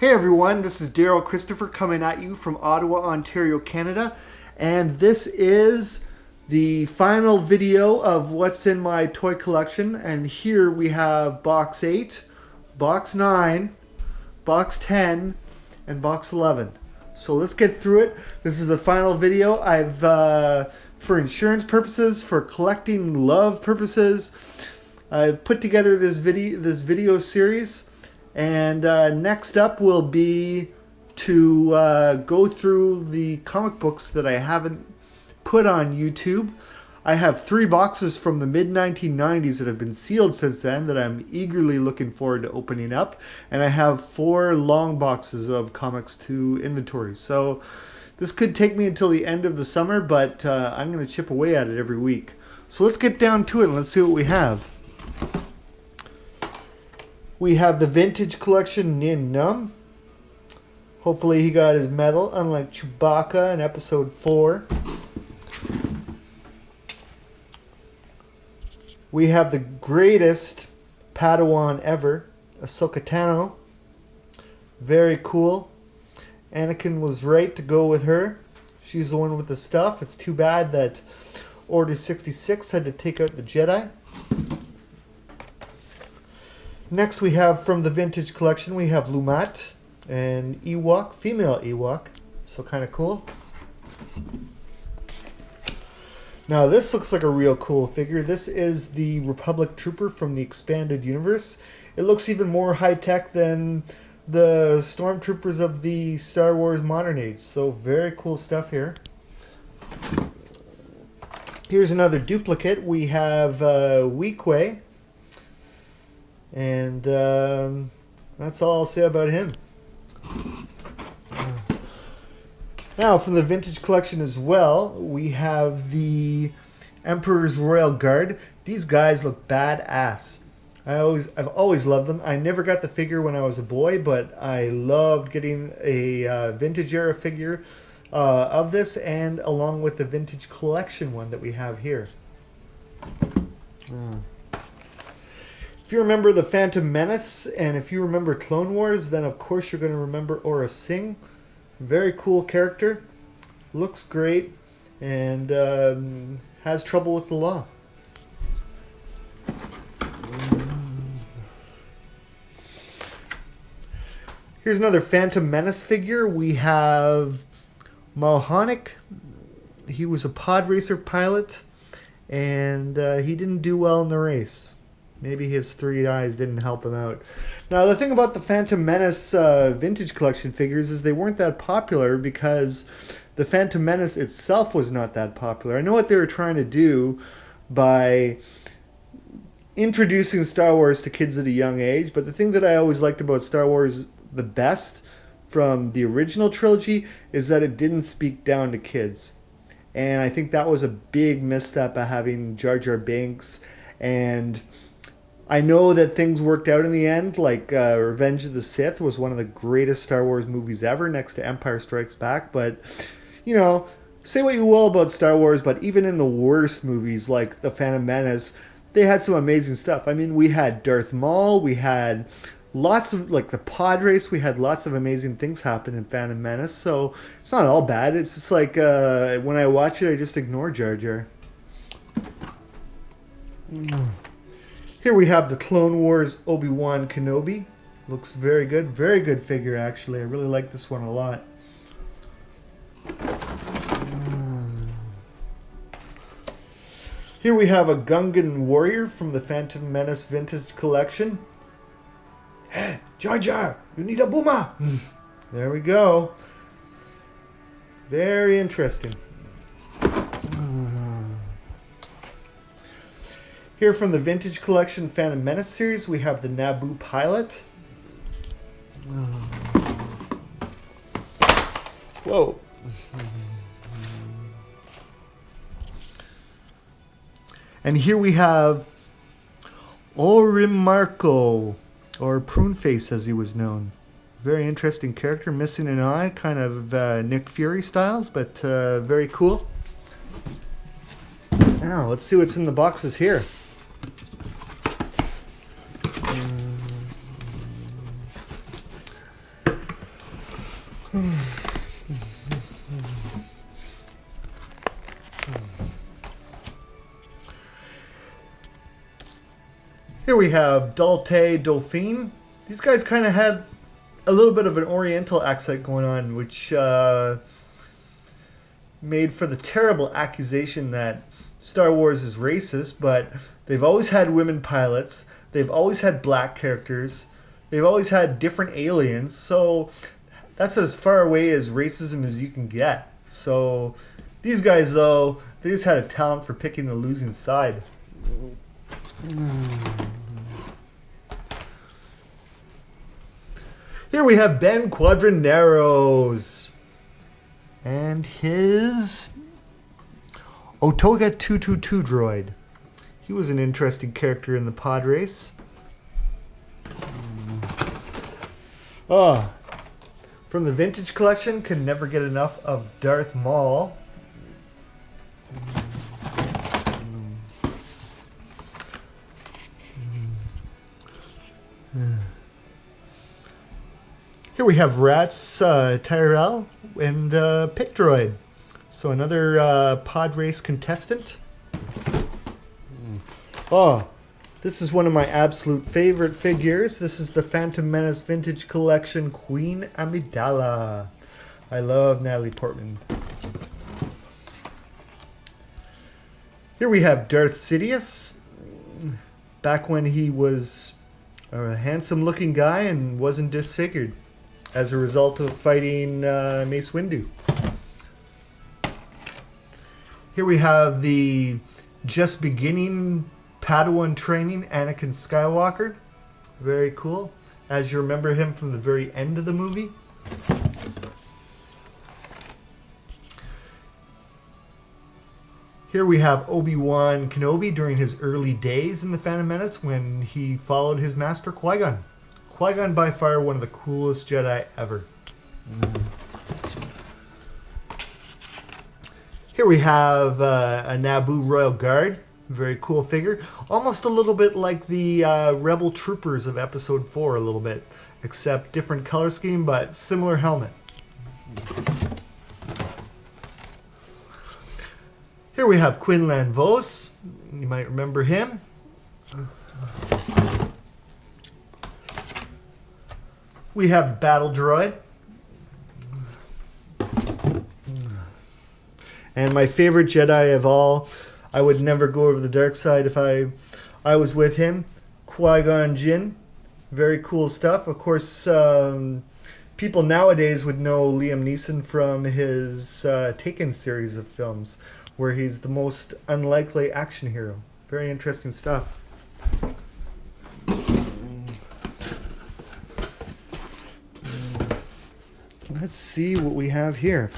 Hey everyone, this is Daryl Christopher coming at you from Ottawa, Ontario, Canada, and this is the final video of what's in my toy collection. And here we have box 8, box 9, box 10, and box 11. So let's get through it. This is the final video. I've for insurance purposes, for collecting love purposes, I've put together this video series. And next up will be to go through the comic books that I haven't put on YouTube. I have 3 boxes from the mid-1990s that have been sealed since then that I'm eagerly looking forward to opening up. And I have 4 long boxes of comics to inventory. So this could take me until the end of the summer, but I'm going to chip away at it every week. So let's get down to it and let's see what we have. We have the Vintage Collection Nin Num. Hopefully he got his medal, unlike Chewbacca in episode 4. We have the greatest Padawan ever, Ahsoka Tano. Very cool. Anakin was right to go with her. She's the one with the stuff. It's too bad that Order 66 had to take out the Jedi. Next we have from the Vintage Collection, we have Lumat and Ewok, female Ewok, so kind of cool. Now this looks like a real cool figure. This is the Republic Trooper from the Expanded Universe. It looks even more high-tech than the Stormtroopers of the Star Wars Modern Age, so very cool stuff here. Here's another duplicate. We have Weequay. And that's all I'll say about him. Now, from the Vintage Collection as well, we have the Emperor's Royal Guard. These guys look badass. I've always loved them. I never got the figure when I was a boy, but I loved getting a vintage era figure of this, and along with the Vintage Collection one that we have here. If you remember the Phantom Menace, and if you remember Clone Wars, then of course you're going to remember Aurra Sing. Very cool character. Looks great. And has trouble with the law. Here's another Phantom Menace figure. We have Malhonic. He was a pod racer pilot, and he didn't do well in the race. Maybe his 3 eyes didn't help him out. Now, the thing about the Phantom Menace Vintage Collection figures is they weren't that popular because the Phantom Menace itself was not that popular. I know what they were trying to do by introducing Star Wars to kids at a young age, but the thing that I always liked about Star Wars the best from the original trilogy is that it didn't speak down to kids. And I think that was a big misstep of having Jar Jar Binks. And I know that things worked out in the end, like Revenge of the Sith was one of the greatest Star Wars movies ever, next to Empire Strikes Back. But, you know, say what you will about Star Wars, but even in the worst movies like The Phantom Menace, they had some amazing stuff. I mean, we had Darth Maul, we had lots of, like the pod race, we had lots of amazing things happen in Phantom Menace. So it's not all bad. It's just like when I watch it, I just ignore Jar Jar. Here we have the Clone Wars Obi-Wan Kenobi. Looks very good. Very good figure, actually. I really like this one a lot. Here we have a Gungan warrior from the Phantom Menace Vintage Collection. Hey, Jar Jar, you need a boomer. There we go. Very interesting. Here from the Vintage Collection Phantom Menace series, we have the Naboo pilot. Whoa. And here we have Orim Marco, or Pruneface as he was known. Very interesting character, missing an eye, kind of Nick Fury styles, but very cool. Now, let's see what's in the boxes here. Here we have Dalte Dauphine. These guys kind of had a little bit of an Oriental accent going on, which made for the terrible accusation that Star Wars is racist, but they've always had women pilots, they've always had black characters, they've always had different aliens, so that's as far away as racism as you can get. So these guys, though, they just had a talent for picking the losing side. Here we have Ben Quadraneros and his Otoga 222 droid. He was an interesting character in the pod race. Oh, from the vintage collection, can never get enough of Darth Maul. Here we have Rats, Tyrell, and Pit Droid. So another pod race contestant. Oh, this is one of my absolute favorite figures. This is the Phantom Menace Vintage Collection Queen Amidala. I love Natalie Portman. Here we have Darth Sidious. Back when he was a handsome looking guy and wasn't disfigured as a result of fighting Mace Windu. Here we have the just beginning Padawan training Anakin Skywalker. Very cool, as you remember him from the very end of the movie. Here we have Obi-Wan Kenobi during his early days in the Phantom Menace when he followed his master Qui-Gon. Qui-Gon by far one of the coolest Jedi ever. Here we have a Naboo Royal Guard. Very cool figure. Almost a little bit like the Rebel Troopers of Episode 4 a little bit. Except different color scheme, but similar helmet. Here we have Quinlan Vos. You might remember him. We have Battle Droid. And my favorite Jedi of all, I would never go over the dark side if I was with him, Qui-Gon Jinn. Very cool stuff. Of course, people nowadays would know Liam Neeson from his Taken series of films, where he's the most unlikely action hero. Very interesting stuff. Let's see what we have here.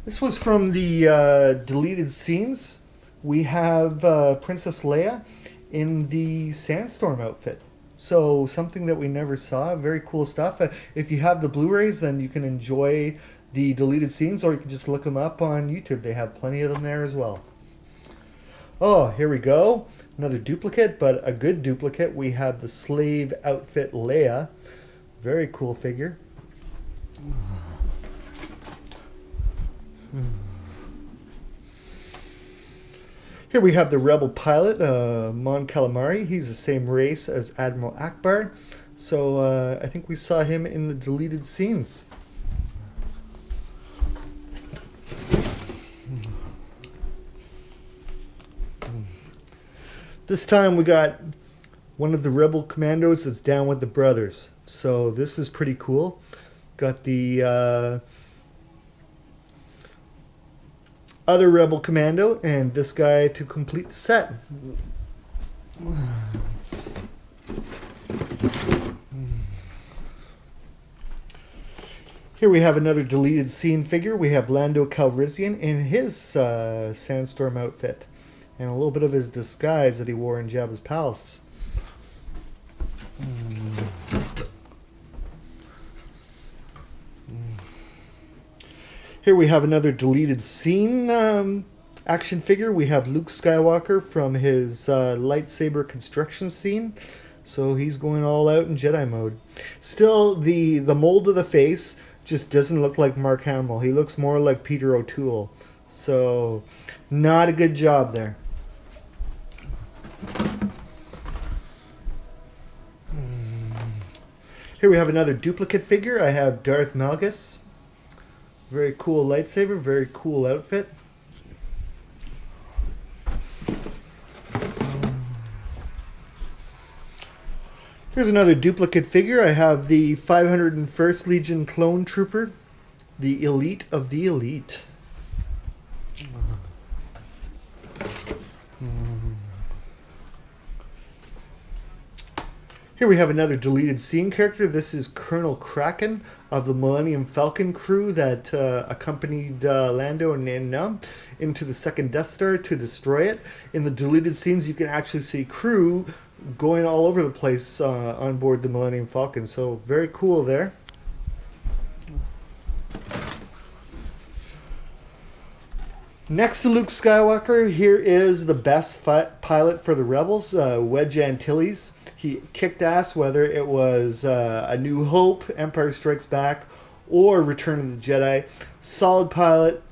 This was from the deleted scenes. We have Princess Leia in the Sandstorm outfit. So something that we never saw. Very cool stuff. If you have the Blu-rays, then you can enjoy the deleted scenes, or you can just look them up on YouTube. They have plenty of them there as well. Oh, here we go. Another duplicate, but a good duplicate. We have the slave outfit Leia. Very cool figure. Here we have the rebel pilot, Mon Calamari. He's the same race as Admiral Akbar. So I think we saw him in the deleted scenes. This time we got one of the rebel commandos that's down with the brothers. So this is pretty cool. Got the other rebel commando and this guy to complete the set. Here we have another deleted scene figure. We have Lando Calrissian in his Sandstorm outfit and a little bit of his disguise that he wore in Jabba's palace. Here we have another deleted scene action figure. We have Luke Skywalker from his lightsaber construction scene. So he's going all out in Jedi mode. Still, the mold of the face just doesn't look like Mark Hamill. He looks more like Peter O'Toole. So, not a good job there. Here we have another duplicate figure. I have Darth Malgus. Very cool lightsaber, very cool outfit. Here's another duplicate figure. I have the 501st Legion Clone Trooper, the elite of the elite. Here we have another deleted scene character. This is Colonel Kraken of the Millennium Falcon crew that accompanied Lando and Nien Nunb into the second Death Star to destroy it. In the deleted scenes, you can actually see crew going all over the place on board the Millennium Falcon. So very cool there. Next to Luke Skywalker, here is the best pilot for the Rebels, Wedge Antilles. He kicked ass whether it was A New Hope, Empire Strikes Back, or Return of the Jedi. Solid pilot,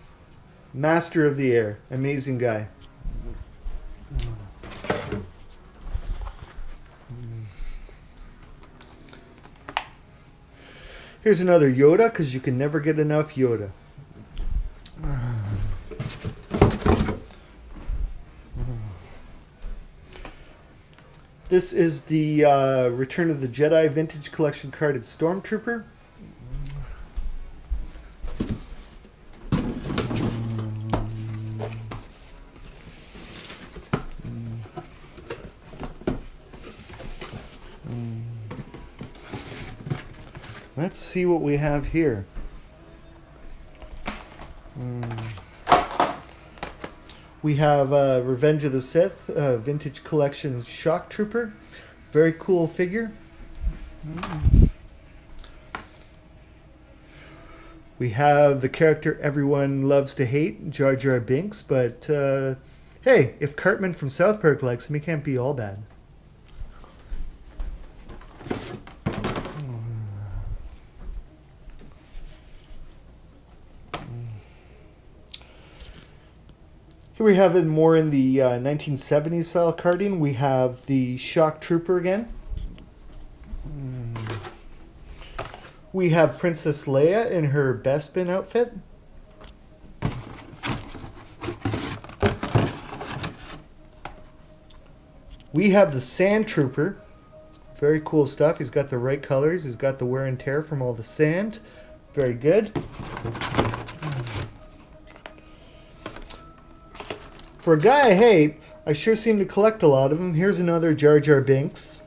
master of the air, amazing guy. Here's another Yoda, because you can never get enough Yoda. This is the Return of the Jedi Vintage Collection carded Stormtrooper. Let's see what we have here. We have Revenge of the Sith, Vintage Collection Shock Trooper. Very cool figure. We have the character everyone loves to hate, Jar Jar Binks, but hey, if Cartman from South Park likes him, he can't be all bad. Here we have it more in the 1970s style carding. We have the Shock Trooper again. We have Princess Leia in her Bespin outfit. We have the Sand Trooper. Very cool stuff. He's got the right colors. He's got the wear and tear from all the sand. Very good. For a guy I hate, I sure seem to collect a lot of them. Here's another Jar Jar Binks.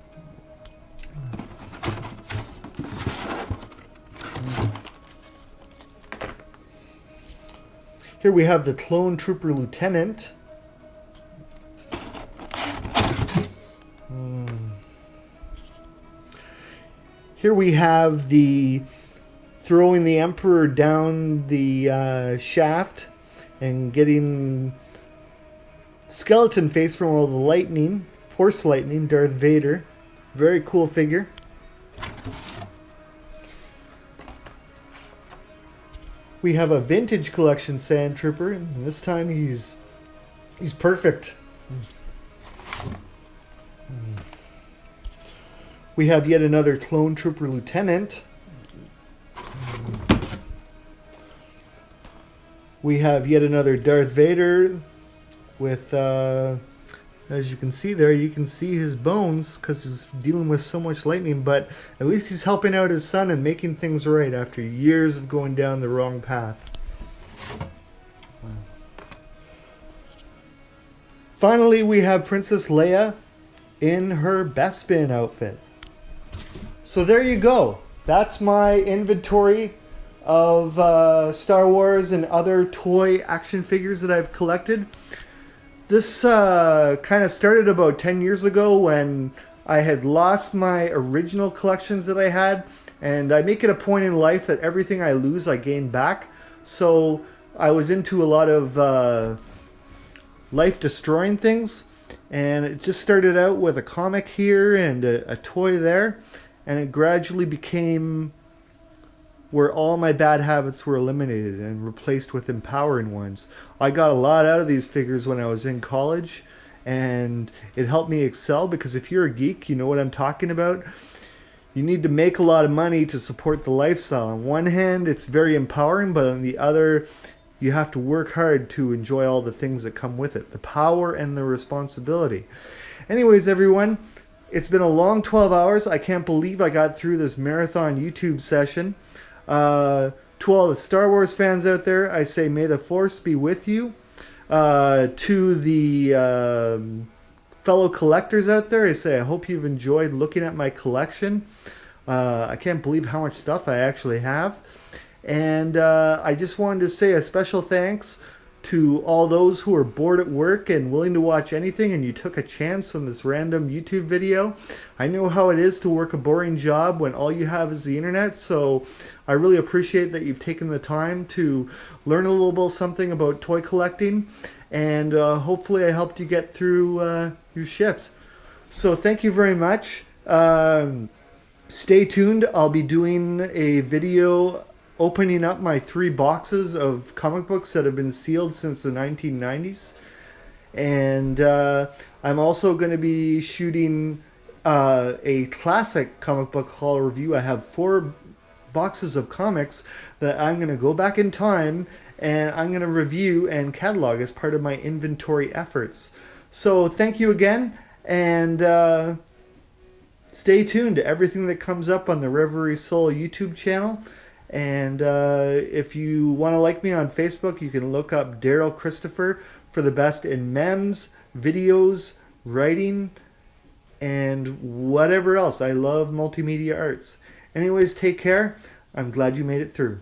Here we have the Clone Trooper Lieutenant. Here we have the throwing the Emperor down the shaft and getting skeleton face from all the lightning, Force lightning, Darth Vader. Very cool figure. We have a Vintage Collection Sand Trooper, and this time he's perfect. We have yet another Clone Trooper Lieutenant. We have yet another Darth Vader with, as you can see there, you can see his bones because he's dealing with so much lightning, but at least he's helping out his son and making things right after years of going down the wrong path. Finally, we have Princess Leia in her Bespin outfit. So there you go. That's my inventory of Star Wars and other toy action figures that I've collected. This kind of started about 10 years ago when I had lost my original collections that I had, and I make it a point in life that everything I lose I gain back. So I was into a lot of life destroying things, And it just started out with a comic here and a toy there, and it gradually became where all my bad habits were eliminated and replaced with empowering ones. I got a lot out of these figures when I was in college, and it helped me excel, because if you're a geek, you know what I'm talking about. You need to make a lot of money to support the lifestyle. On one hand, it's very empowering, but on the other, you have to work hard to enjoy all the things that come with it, the power and the responsibility. Anyways, everyone, it's been a long 12 hours. I can't believe I got through this marathon YouTube session. To all the Star Wars fans out there, I say may the Force be with you. To the fellow collectors out there, I say I hope you've enjoyed looking at my collection. I can't believe how much stuff I actually have. And I just wanted to say a special thanks to all those who are bored at work and willing to watch anything, and you took a chance on this random YouTube video. I know how it is to work a boring job when all you have is the internet, so I really appreciate that you've taken the time to learn a little bit something about toy collecting, and hopefully I helped you get through your shift. So thank you very much. Stay tuned. I'll be doing a video opening up my 3 boxes of comic books that have been sealed since the 1990s. And I'm also going to be shooting a classic comic book haul review. I have 4 boxes of comics that I'm going to go back in time and I'm going to review and catalog as part of my inventory efforts. So thank you again, and stay tuned to everything that comes up on the Reverie Soul YouTube channel. And if you want to like me on Facebook, you can look up Daryl Christopher for the best in memes, videos, writing, and whatever else. I love multimedia arts. Anyways, take care. I'm glad you made it through.